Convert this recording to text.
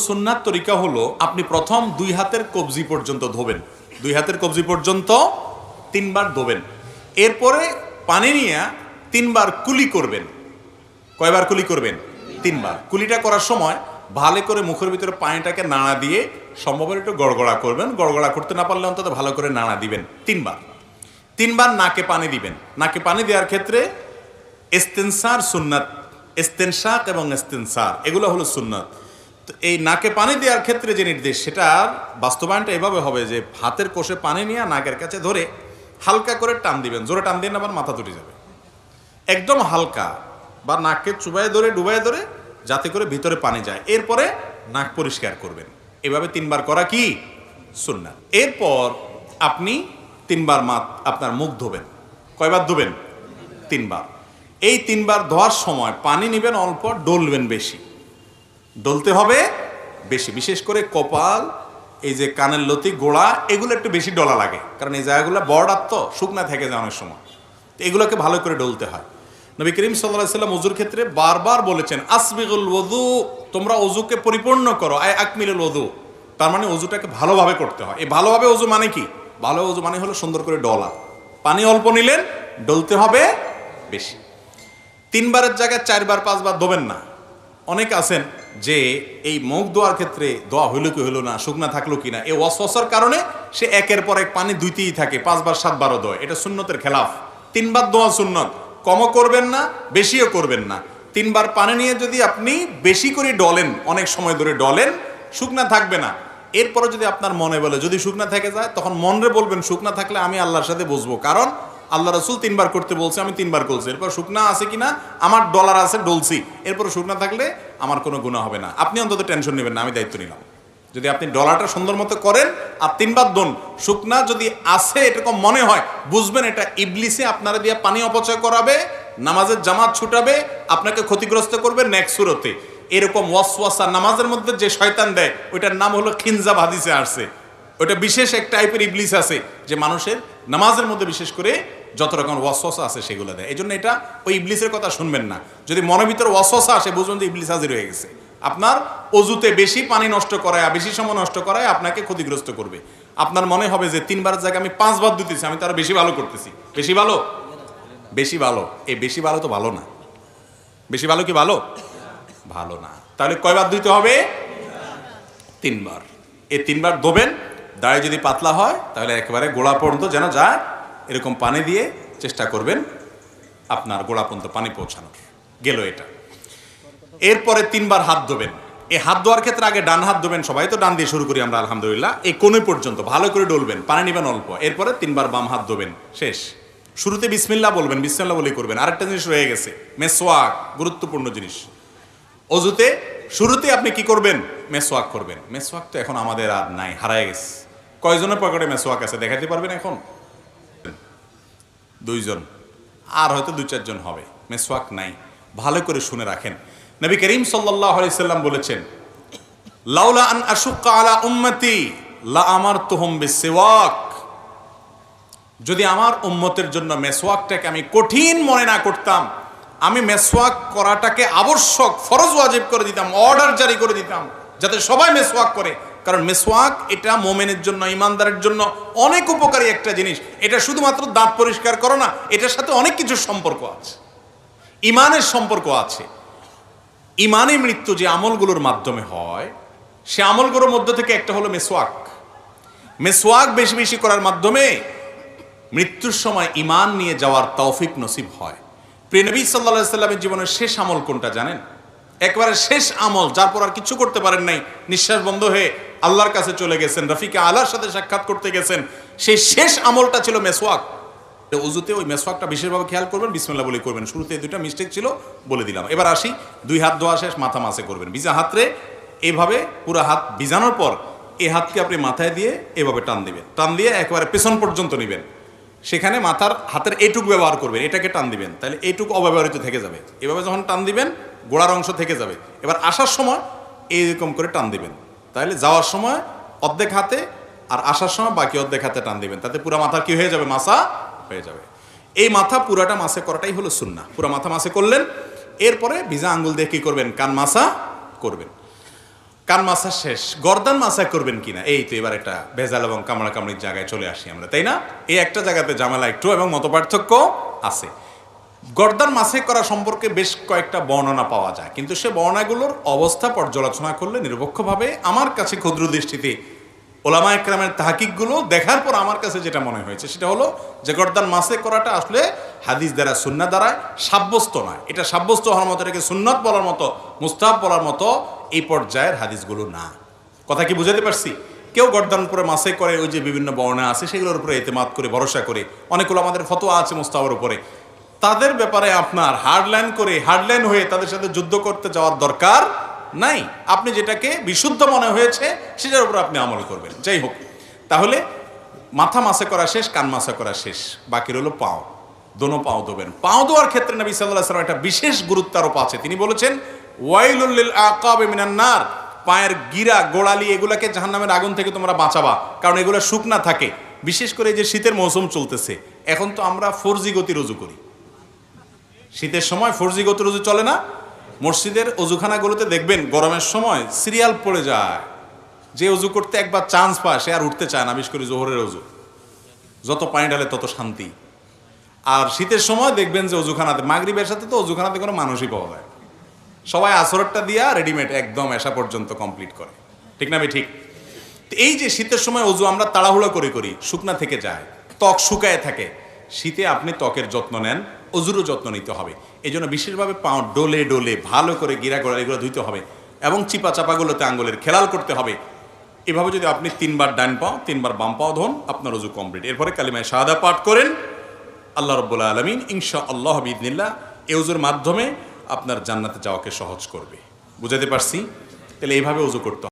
সুন্নাত তরিকা হলো আপনি প্রথম দুই হাতের কবজি পর্যন্ত ধোবেন, দুই হাতের কবজি পর্যন্ত তিনবার ধোবেন। এরপরে পানি নিয়ে তিনবার কুলি করবেন। কয়বার কুলি করবেন? তিনবার। কুলিটা করার সময় ভালো করে মুখের ভিতরে পানিটাকে নাড়া দিয়ে সম্ভব একটু গড়গড়া করবেন। গড়গড়া করতে না পারলে অন্তত ভালো করে নাড়া দিবেন তিনবার। তিনবার নাকে পানি দিবেন। নাকে পানি দেওয়ার ক্ষেত্রে ইস্তেনসার সুন্নাত, ইস্তেনশাক এবং ইস্তেনসার এগুলো হলো সুন্নাত। তো এই নাকে পানি দেওয়ার ক্ষেত্রে যে নির্দেশ, সেটার বাস্তবায়নটা এভাবে হবে যে হাতের কোষে পানি নিয়ে নাকের কাছে ধরে হালকা করে টান দিবেন। জোরে টান দিয়ে না আবার মাথা তুলে যাবে, একদম হালকা, বা নাককে চুবায় ধরে ডুবায় ধরে যাতে করে ভিতরে পানি যায়। এরপরে নাক পরিষ্কার করবেন। এভাবে তিনবার করা কি সুন্নাত। এরপর আপনি তিনবার আপনার মুখ ধোবেন। কয়বার ধোবেন? তিনবার। এই তিনবার ধোয়ার সময় পানি নেবেন অল্প, ডলবেন বেশি, ডলতে হবে বেশি। বিশেষ করে কপাল, এই যে কানের লতি, গোড়া, এগুলো একটু বেশি ডলা লাগে, কারণ এই জায়গাগুলো বর্ডার তো শুকনা থেকে যায় অনেক সময়, তো এগুলোকে ভালো করে ডলতে হয়। নবী করিম সাল্লাল্লাহু আলাইহি ওয়াসাল্লাম ওযুর ক্ষেত্রে বারবার বলেছেন, আসবিগুল ওযু, তোমরা ওযুকে পরিপূর্ণ করো, আয় আকমিলুল ওযু, তার মানে ওযুটাকে ভালোভাবে করতে হয়। এই ভালোভাবে ওযু মানে কি? ভালো ওযু মানে হলো সুন্দর করে ডলা। পানি অল্প নিলেন, ডলতে হবে বেশি। তিনবারের জায়গায় চারবার পাঁচবার ধোবেন না। অনেক আছেন যে এই মুখ ধোয়ার ক্ষেত্রে দোয়া হইল কি হইল না, শুকনা থাকলো কিনা, এই ওয়াসওয়াসার কারণে সে একের পর এক পানি দুইতেই থাকে, পাঁচবার সাতবারও দোয়। এটা সুন্নতের খেলাফ। তিনবার দোয়া সুন্নত, কমও করবেন না বেশিও করবেন না। তিনবার পানি নিয়ে যদি আপনি বেশি করে ডলেন, অনেক সময় ধরে ডলেন, শুকনা থাকবে না। এরপরে যদি আপনার মনে বলে, যদি শুকনা থেকে যায়, তখন মনরে বলবেন শুকনা থাকলে আমি আল্লাহর সাথে বসবো, কারণ আল্লাহ রাসূল তিনবার করতে বলছে, আমি তিনবার করছি। এরপর শুকনা আছে কিনা, আমার ডলার আছে, ডলছি, এরপর শুকনা থাকলে আমার কোনো গুনাহ হবে না। আপনি অন্তত টেনশন নেবেন না, আমি দায়িত্ব নিলাম। যদি আপনি ডলারটা সুন্দর মতো করেন আর তিনবার দোন, শুকনা যদি আছে এরকম মনে হয়, বুঝবেন এটা ইবলিসে আপনারা দিয়ে পানি অপচয় করাবে, নামাজের জামাত ছুটাবে, আপনাকে ক্ষতিগ্রস্ত করবে নেক্সট সুরতে। এরকম ওয়াসওয়াসা নামাজের মধ্যে যে শয়তান দেয়, ওইটার নাম হলো খিনজাব, হাদিসে আসছে। ওইটা বিশেষ এক টাইপের ইবলিস আছে যে মানুষের নামাজের মধ্যে বিশেষ করে যত রকম ওয়াসওয়াসা আছে সেগুলো দেয়। এই জন্য এটা ওই ইবলিসের কথা শুনবেন না। যদি মনের ভিতরে ওয়াসওয়াসা আসে, বুঝবেন যে ইবলিস হাজির হয়ে গেছে। আপনার অজুতে বেশি পানি নষ্ট করায়, বেশি সময় নষ্ট করায় আপনাকে ক্ষতিগ্রস্ত করবে। আপনার মনে হবে যে তিনবার জায়গায় আমি পাঁচবার দিতেছি, আমি তার বেশি ভালো করতেছি। বেশি ভালো, বেশি ভালো, এই বেশি ভালো তো ভালো না। বেশি ভালো কি ভালো? ভালো না। তাহলে কয়বার দিতে হবে? তিনবার। এই তিনবার ধোবেন। দাড়ি যদি পাতলা হয় তাহলে একেবারে গোড়া পর্যন্ত যেন যায়, এরকম পানি দিয়ে চেষ্টা করবেন আপনার গোড়া পর্যন্ত পানি পৌঁছানোর। গেল এটা। এরপরে তিনবার হাত ধোবেন। এই হাত ধোয়ার ক্ষেত্রে আগে ডান হাত ধোবেন, সবাই তো ডান দিয়ে শুরু করি আমরা আলহামদুলিল্লাহ। এই কোণে পর্যন্ত ভালো করে ডলবেন, পানি নেবেন অল্প। এরপরে তিনবার বাম হাত ধোবেন, শেষ। শুরুতে বিসমিল্লাহ বলবেন, বিসমিল্লাহ বলেই করবেন। আরেকটা জিনিস রয়ে গেছে, মেসওয়াক, গুরুত্বপূর্ণ জিনিস। অজুতে শুরুতে আপনি কি করবেন? মেসওয়াক করবেন। মেসওয়াক তো এখন আমাদের আর নাই, হারায় গেছে। কয়জনের পকেটে মেসওয়াক আছে দেখাতে পারবেন এখন? দুইজন, আর হয়তো দুই চারজন হবে। মেসওয়াক নাই। ভালো করে শুনে রাখেন। নবী করিম সাল্লাল্লাহু আলাইহি সাল্লাম বলেছেন, লাউলা আন আশুক্কা আলা উম্মতি লা আমারতুহুম বিসওয়াক, যদি আমার উম্মতের জন্য মেসওয়াকটাকে আমি কঠিন মনে না করতাম, আমি মেসওয়াক করাটাকে আবশ্যক, ফরজ ওয়াজিব করে দিতাম, অর্ডার জারি করে দিতাম যাতে সবাই মেসওয়াক করে। কারণ মেসওয়াক এটা মোমেনের জন্য, ইমানদারের জন্য অনেক উপকারী একটা জিনিস। এটা শুধুমাত্র দাঁত পরিষ্কার করো না, এটার সাথে অনেক কিছুর সম্পর্ক আছে, ইমানের সম্পর্ক আছে। ইমানে মৃত্যু যে আমলগুলোর মাধ্যমে হয়, সে আমলগুলোর মধ্য থেকে একটা হলো মেসওয়াক। মেসওয়াক বেশি বেশি করার মাধ্যমে মৃত্যুর সময় ইমান নিয়ে যাওয়ার তৌফিক নসিব হয়। প্রিয় নবী সাল্লাল্লাহু আলাইহি সাল্লামের জীবনের শেষ আমল কোনটা জানেন? একবারে শেষ আমল, যার পর আর কিছু করতে পারেন নাই, নিঃশ্বাস বন্ধ হয়ে আল্লাহর কাছে চলে গেছেন, রফিকে আলার সাথে সাক্ষাৎ করতে গেছেন, সেই শেষ আমলটা ছিল মেসওয়াক। ওযুতে ওই মেসওয়াকটা বিশেষভাবে খেয়াল করবেন, বিসমিল্লাহ বলে করবেন। শুরুতে দুইটা মিস্টেক ছিল, বলে দিলাম। এবার আসি, দুই হাত ধোয়া শেষ, মাথা মাসে করবেন। ভিজা হাতরে এইভাবে পুরো হাত ভিজানোর পর এই হাতকে আপনি মাথায় দিয়ে এভাবে টান দিবেন। টান দিয়ে একেবারে পেছন পর্যন্ত নেবেন। সেখানে মাথার হাতের এইটুক ব্যবহার করবেন, এটাকে টান দিবেন, তাহলে এইটুক অব্যবহৃত থেকে যাবে। এভাবে যখন টান দিবেন, গোড়ার অংশ থেকে যাবে। এবার আসার সময় এইরকম করে টান দিবেন, তাহলে যাওয়ার সময় অর্ধেক হাতে আর আসার সময় বাকি অর্ধেক হাতে টান দিবেন, তাতে পুরো মাথা কি হয়ে যাবে? মাসা হয়ে যাবে। এই মাথা পুরাটা মাসে করাটাই হলো সুন্নাহ। পুরো মাথা মাসে করলেন, এরপরে ভিজা আঙ্গুল দিয়ে কি করবেন? কান মাসা করবেন। কান মাসা শেষ, গর্দান মাসা করবেন কিনা, এই তো এবার একটা ভেজাল এবং কামড়াকামড়ির জায়গায় চলে আসি আমরা, তাই না? এই একটা জায়গাতে ঝামেলা একটু এবং মতপার্থক্য আছে। গর্দান মাসে করা সম্পর্কে বেশ কয়েকটা বর্ণনা পাওয়া যায়, কিন্তু সে বর্ণনাগুলোর অবস্থা পর্যালোচনা করলে নিরপেক্ষভাবে আমার কাছে ক্ষুদ্র দৃষ্টিতে ওলামা একরামের তাহকিকগুলো দেখার পর আমার কাছে যেটা মনে হয়েছে সেটা হলো যে গর্দান মাসে করাটা আসলে হাদিস দ্বারা সুন্নাহ দ্বারায় সাব্যস্ত নয়। এটা সাব্যস্ত হওয়ার মতো, এটাকে সুন্নাত বলার মতো, মুস্তাহাব বলার মতো এই পর্যায়ের হাদিসগুলো না। কথা কি বুঝাতে পারছি? কেউ গর্দান করে মাসে করে, ওই যে বিভিন্ন বর্ণনা আছে সেগুলোর উপরে এতেমাদ করে ভরসা করে, অনেকগুলো আমাদের ফতোয়া আছে মুস্তাহাবের উপরে, তাদের ব্যাপারে আপনার হার্ডলাইন হয়ে তাদের সাথে যুদ্ধ করতে যাওয়ার দরকার নাই। আপনি যেটাকে বিশুদ্ধ মনে হয়েছে সেটার উপর আপনি আমল করবেন। যাই হোক, তাহলে মাথা মাসে করা শেষ, কান মাসে করা শেষ, বাকি রইল পাও। দোনো পাও ধোবেন। পাও ধোয়ার ক্ষেত্রে নবী সাল্লাল্লাহু আলাইহি ওয়াসাল্লাম একটা বিশেষ গুরুত্বারোপ আছে। তিনি বলেছেন ওয়াইলুল লিল আকাবি মিনান নার, পায়ের গিরা গোড়ালি এগুলাকে জাহান্নামের আগুন থেকে তোমরা বাঁচাবা, কারণ এগুলো শুকনা থাকে। বিশেষ করে এই যে শীতের মৌসুম চলতেছে, এখন তো আমরা 4G গতি রুজু করি। শীতের সময় 4G গতি রুজু চলে না? মসজিদের অজুখানাগুলোতে দেখবেন গরমের সময় সিরিয়াল পড়ে যায়, যে অজু করতে একবার চান্স পায় সে আর উঠতে চায় না, বিশেষ করে জোহরের অজু, যত পানি ঢালে তত শান্তি। আর শীতের সময় দেখবেন যে অজুখানাতে, মাগরিবের সাথে তো অজুখানাতে কোনো মানুষই পাওয়া যায়, সবাই আসরটা দিয়া রেডিমেড একদম এসা পর্যন্ত কমপ্লিট করে, ঠিক না? ঠিক। এই যে শীতের সময় অজু আমরা তাড়াহুড়ো করি, শুকনা থেকে যায়, ত্বক শুকায় থাকে। শীতে আপনি ত্বকের যত্ন নেন, অজুরও যত্ন নিতে হবে। এই জন্য বিশেষভাবে পাও ডোলে ডোলে ভালো করে গিরা গোড়া এগুলো ধুইতে হবে এবং চিপা চাপাগুলোতে আঙ্গুলের খেলাল করতে হবে। এভাবে যদি আপনি 3 বার ডান পাও 3 বার বাম পাও ধোন, আপনার অজু কমপ্লিট। এরপরে কালিমায়ে শাহাদা পাঠ করেন। আল্লাহ রাব্বুল আলামিন ইনশাআল্লাহ বিইذনিল্লাহ এই অজুর মাধ্যমে আপনার জান্নাতে যাওয়াকে সহজ করবে। বুঝাতে পারছি? তাহলে এইভাবে অজু করতে হবে।